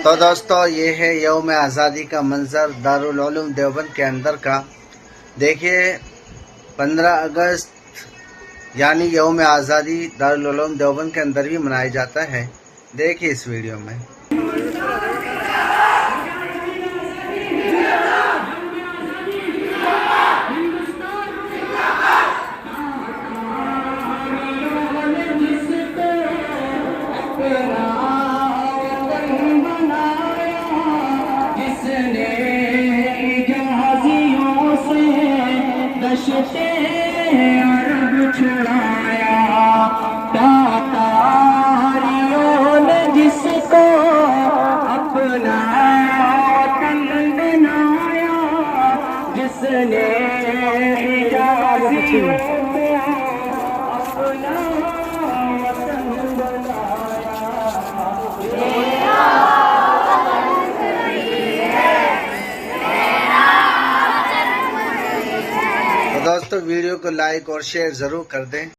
तो दोस्तों ये है यौम आज़ादी का मंज़र दारुल उलूम देवबंद के अंदर का। देखिए 15 अगस्त यानी यौम आज़ादी दारुल उलूम देवबंद के अंदर भी मनाया जाता है। देखिए इस वीडियो में। अरब छुड़ाया तातारियों ने जिसको अपना वतन बनाया, जिसने हिजाज़ियों को अपना वतन बनाया। तो दोस्तों वीडियो को लाइक और शेयर ज़रूर कर दें।